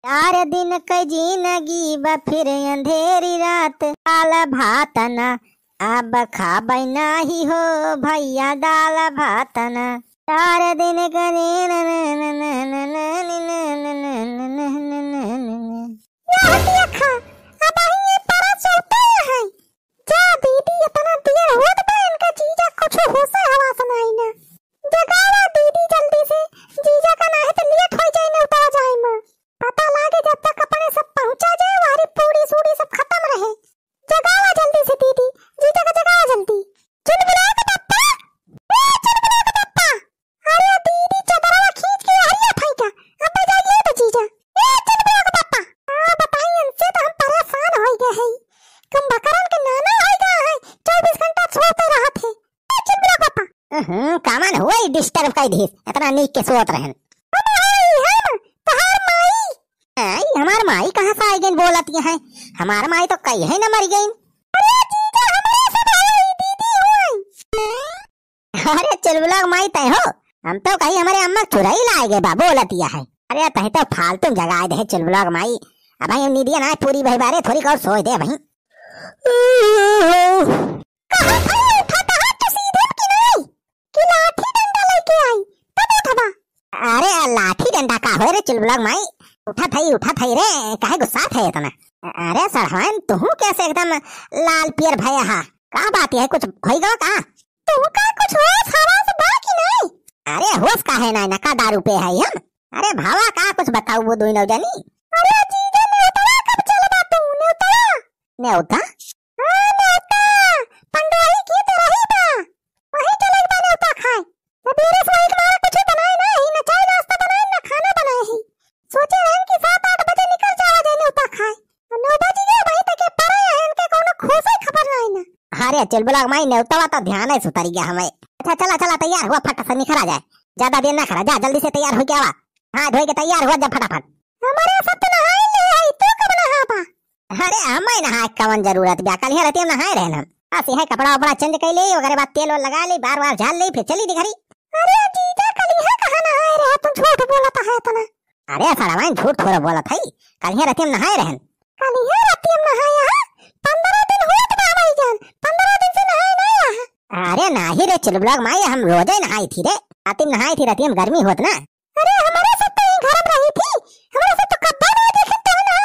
चार दिन क जिंदगी बा फिर अंधेरी रात, दाल भात न अब खाबै नाही हो भैया दाल भात न। चार दिन क कामन हुआ डिस्टर्ब कर दी इतना नीक के सोत रहन। हमार माई कहाँ से आई गई बोलत है? हमार माई तो कई है न मर गई। अरे चुलबुला माई तय हो, हम तो कहीं हमारे अम्मा चुराई लाए गए बा बोलत है। अरे तही तो फालतू जगा दे चुलबुला माई। अब भाई नीदिया ना पूरी भाई बारे थोड़ी और सोच दे भाई। अरे लाठी डंडा का हो रे चुलबुला माई? उठा थई रे, काहे गुस्सा थे इतना? अरे सरहन तू कैसे एकदम लाल पियर भया हा? का बात है, कुछ होइगा का? तू का कुछ होश हवास बाकी नहीं? अरे होश काहे ना नका दारू पे है हम? अरे भावा का कुछ बताओ वो दोनों जानी। अरे जीजा नेउतरा कब चलबा तू? नेउता हां नेउता पंडोही की तो रही बा, वही चले बा नेउता खाए। सबेरे से एक मारा कुछ बनाए ना ही, ना चाय नाश्ता बनाए ना खाना बनाए ही। सोचे रहन कि 7-8 बजे निकल जावा जाए नेउता खाए, 9 बजे गए वही तक पड़े हैं, इनके कोनो खोसे खबर नहीं ना। अरे चुलबुला माई नेउता तो ध्यान है सुतरी गया हमें। अच्छा चला तैयार हुआ, फट से निकला जाए, ज्यादा देर ना करा, जा जल्दी से तैयार हो के आवा। हां धोए के तैयार हुआ जा फटाफट। हमारे सब तो नहाए ले आई, तू कब नहाबा? अरे हमें नहाए कवन जरूरत बा, कल ही रहते हम नहाए रहन हम। ऐसे है कपड़ा वपड़ा चेंज कर ले, वगैरह बात तेल लगा ले, बार झाल ले, फिर चली दी घरी। अरे जीजा कल ही कहां नहाए रहे, तुम झूठ बोलता है इतना। अरे साला झूठ थोड़ा बोलत है, कल ही रहते हम नहाए रहन। कल ही रहते हम नहाए हां? 15 दिन होत बा भाई जान, 15 दिन से नहाए नहीं है। अरे नाही रे चुलबुला माई, हम रोजे नहाई थी रे, आती नहाई थी रहती हम, गर्मी होत ना। अरे हमारे साथ तो घर में रही थी, हमारे साथ तो कब्बा नहीं देखते हो ना।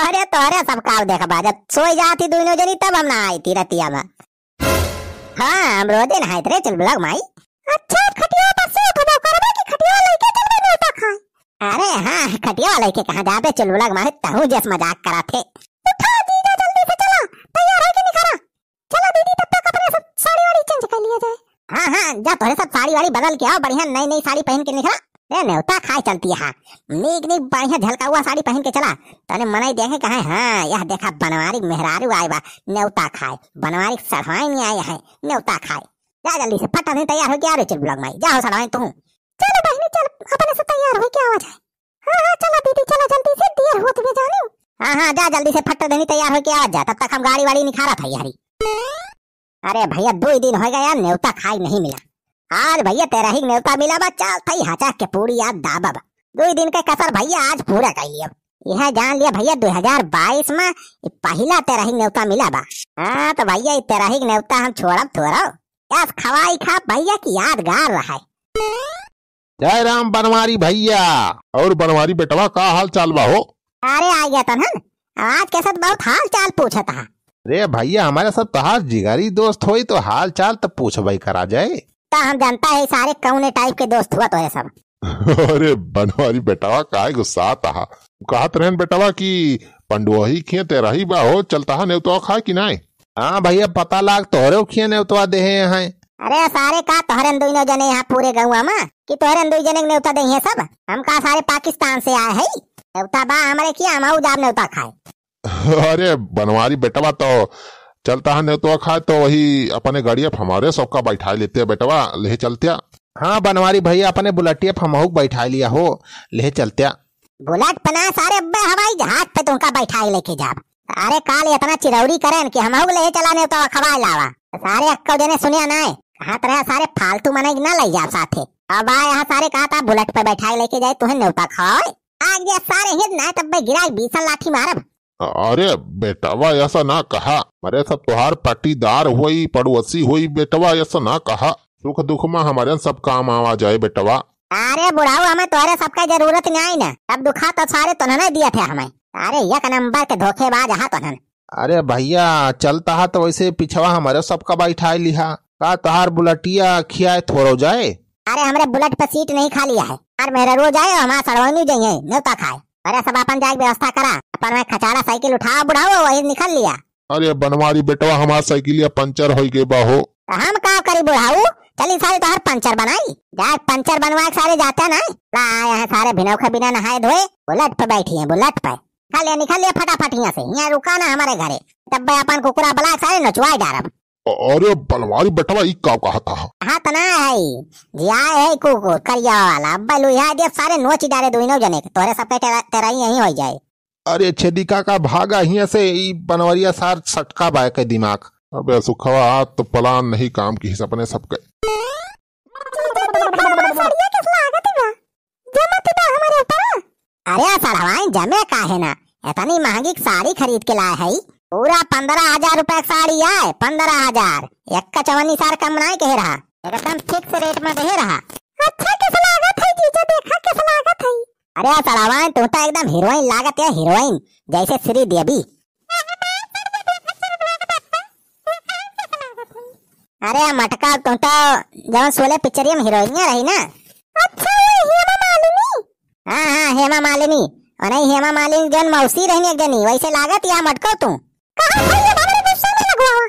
अरे तोरे सब काल देखा बा, जब सोई जाती दोनों जनी तब हम नहाई थी रतिया में। हां हम रोजे नहाई थे चुलबुला माई। अच्छा खटिया पर से उठो करबे कि खटिया लेके चलबे नेउता खाए? अरे हां खटिया लेके कहां जाबे चुलबुला माई, तहु जस मजाक करा थे। उठा जीजा जल्दी से चला, तैयार है कि नहीं करा? चलो दीदी तब तक अपने सब साड़ी वाड़ी चेंज कर लिया जाए। हां जा तोरे सब साड़ी वाड़ी बदल के आओ, बढ़िया नई साड़ी पहन के निकला। ए नेउता खाए चलती है, नीक बढ़िया झलका हुआ साड़ी पहन के चला, तने मनाई देखे कहे। हां यह देखा बनवारी मेहरारू आए बा नेउता खाए, बनवारी सड़वाई नहीं आए है नेउता खाए। जा जल्दी से फटा नहीं तैयार हो के आ रे चुलबुला माई, जाओ सड़वाई तू। चलो बहनी चल, अपने से तैयार हो के आवा जाए। हां चलो दीदी चलो जल्दी से, देर होत भी जानी। हां जा जल्दी से फट देनी तैयार हो के आवा जा, तब तक हम गाड़ी वाड़ी निखारा था यारी। अरे भैया 2 दिन हो गया यार नेउता खाई नहीं मिला, आज भैया तेरा ही नेवता मिला बा, चल थई हाचा के पूरी याद दाबा बा। 2 दिन का कसर भैया आज पूरा कर लिया, यह जान लिया भैया 2022 में पहला तेरा ही नेवता मिला बा। हाँ तो भैया तेरा ही नेवता हम छोड़ब थोड़ा, यार खवाई खा भैया की यादगार रहा है। जय राम बनवारी भैया। और बनवारी बेटवा का हाल चाल बा हो? अरे आ गया तो ना, आज के साथ बहुत हाल चाल पूछा था। अरे भैया हमारे साथ तहार जिगरी दोस्त होई तो हाल चाल तो पूछबई करा जाए। तो हम जानता है सारे कौने टाइप के दोस्त हुआ तो है सब। अरे बनवारी बेटवा काहे गुस्सा था? कहत रहन बेटवा की पंडुआही खिए तेरा ही बा हो, चलता है नेवता खाए कि नहीं? हाँ भैया पता लाग तोहरे खिए नेवता दे हैं। अरे सारे का तोहरे दोनों जने यहाँ पूरे गाँव में कि तोहरे 2 जने नेवता दे हैं सब? हम का सारे पाकिस्तान से आए है, नेवता बा हमारे किया हम जाब नेवता खाए। अरे बनवारी बेटवा तो चलता है नेवता खाए तो वही अपने गाड़िया हमारे सबका बैठा लेते बेटवा, ले चलते। हाँ बनवारी भैया अपने बुलेटिया फमहू बैठा लिया हो, ले चलते। बुलेट पना सारे हवाई जहाज पे तुमका बैठा लेके जाब। अरे काल इतना चिरौरी करें कि हम ले चलाने तो खवा लावा, सारे अक्कल जने सुनिया ना कहा तरह सारे फालतू मने ना ले जा साथे। अब यहाँ सारे कहा था बुलेट पे बैठा लेके जाए तुम्हें न्योता खाए, आग दिया सारे हित ना तब मैं गिरा 20 लाठी मारब। अरे बेटवा ऐसा ना कहा, अरे सब तुहार पट्टीदार हुई पड़ोसी हुई बेटवा, ऐसा ना कहा। सुख दुख में हमारे सब काम आवा जाए बेटवा। अरे बुढ़ाऊ हमें तुम्हारे सबका जरूरत नहीं ना, तब दुखा तो सारे तुन्होंने दिया थे हमें। अरे एक नंबर के धोखेबाज हा तुन्होंने। अरे भैया चलता है तो वैसे पिछवा हमारे सबका बैठा लिहा का तहार बुलटिया खियाए थोड़ो जाए। अरे हमरे बुलेट पे सीट नहीं खा लिया है और मेरा रोज आए हमारा सड़वानी जाइए न्योता खाए। अरे सब अपन जाए व्यवस्था करा, अपन में खचाड़ा साइकिल उठा बुढ़ाओ वही निकल लिया। अरे बनवारी बेटवा हमारा साइकिलिया पंचर हो गई बाहो। तो हम का करी बुढ़ाऊ, चली सारी तो हर पंचर बनाई जाए, पंचर बनवा के सारे जाते ना ला आए हैं सारे भिनौखे बिना नहाए धोए बुलेट पे बैठी है, बुलेट पे निकल लिया फटाफट यहाँ से, यहाँ रुका ना हमारे घरे तब अपन कुकुरा बला सारे नचवाए जा रहा। अरे बनवारी बेटवा ई का कहा था? हाँ तना है जिया है कुकुर करिया वाला अब लुहा दे सारे नोच डाले दोनों जने तोरे सब तेरा यही हो जाए। अरे छेदिका का भागा हिया से ई बनवरिया सार सटका बाय के दिमाग। अबे सुखवा तो प्लान नहीं काम की अपने सबके। अरे साढ़वाइन जमे का है ना, इतनी महंगी साड़ी खरीद के लाए है, पूरा 15,000 रुपए की साड़ी है, 15,000 एक का चवन्नी सार कम नहीं कह रहा, एकदम फिक्स रेट में दे रहा। अच्छा कैसा लागत है जीजा, देखा कैसा लागत है। अरे साढ़वाइन तू तो एकदम हीरोइन लागत है, हीरोइन जैसे श्रीदेवी। अरे मटका तू तो जब सोले पिक्चरिया में हीरोइन रही ना। अच्छा हेमा मालिनी। हाँ हाँ हेमा मालिनी, और नहीं हेमा मालिनी जन मौसी रहनी एक जनी वैसे लागत या मटको तू। कहाँ भाई ये बाबा गुस्सा में लगवावा।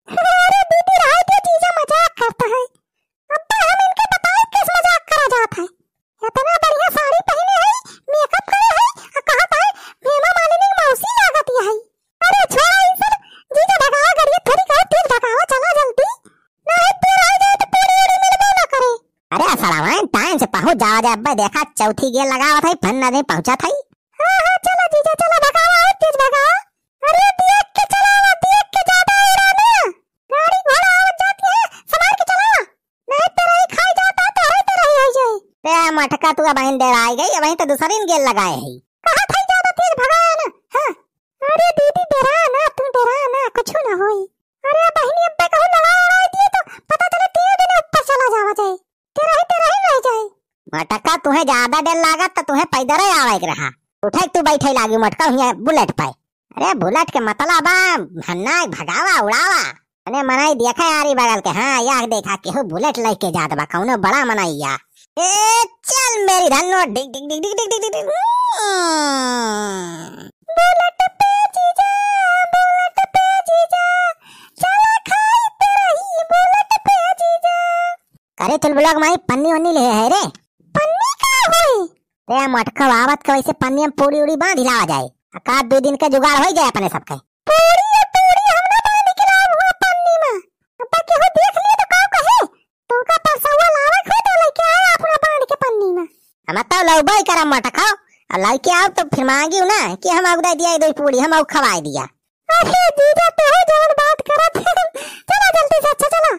अरे दीदी राय पे जीजा मजाक करता है, अब्बा हम इनके बताए किस मजाक करा जाता है। इतना बढ़िया साड़ी पहने है, मेकअप करे है, और कहता है हेमा मालिनी मौसी लागत है। अरे छोड़ा इन सब, जीजा भगावा करिए थोड़ी कहो तेज भगावा चला जल्दी, नहीं फिर आ जाए तो पूरी उड़ी मिलबो ना करे। अरे सालावान टाइम से पहुंच जाओ जा, अब्बा देखा चौथी गेर लगावा था फन्ना नहीं पहुंचा था। हाँ हाँ चला जीजा चला भगावा और तेज भगावा। अरे देख के चलावा, देख के ज्यादा उड़ाना, गाड़ी घोड़ा आवाज जाती है संभाल के चलावा, नहीं तो रही खाई जाता तो रही हो जाए। ते मटका तू बहन देर आ गई, वहीं तो दूसरी गेर लगाए है। कहा था ज्यादा तेज भगाया ना। हाँ अरे दीदी डरा ना, तू डरा ना, कुछ ना होई। अरे बहनी अब्बा कहूं लगा उड़ा दिए तो पता चले 3 दिन ऊपर चला जावा जाए, तेरा ही रह जाए। मटका तुम्हें ज्यादा डर लागत तो तुम्हें पैदल ही आवे रहा, उठे तू बैठे लागी मटका हुआ बुलेट पे। अरे बुलेट के मतलब हन्ना भगावा उड़ावा, अने मनाई देखा यारी बगल के। हाँ यार देखा केहू बुलेट लेके जात बा, कौनो बड़ा मनाइया। ए चल मेरी धन्नो डिग डिग डिग डिग डिग डिग। बुलेट पे जीजा, बुलेट पे जीजा, चला खाई तेरा ही बुलेट पे जीजा। अरे तुल ब्लॉग माई पन्नी वन्नी ले है रे, पन्नी का होई रे मटका आवत के वैसे पन्नी में पूरी उड़ी बांध हिलावा जाए, का 2 दिन के जुगाड़ हो जाए अपने सबके। पूरी हम ना बांध के लाव हुआ पन्नी में, अब के हो देख लिए तो का कहे तुमका परसवा लावे खुद लेके आया अपना बांध के पन्नी में। हम तो लौबाई करम मटका और लेके आओ तो फिर मांगियो ना कि हम उड़ा दिया 2 पूरी हम खवाई दिया। अरे जीजा तो है जवन बात करत है, चला जल्दी से अच्छा चला।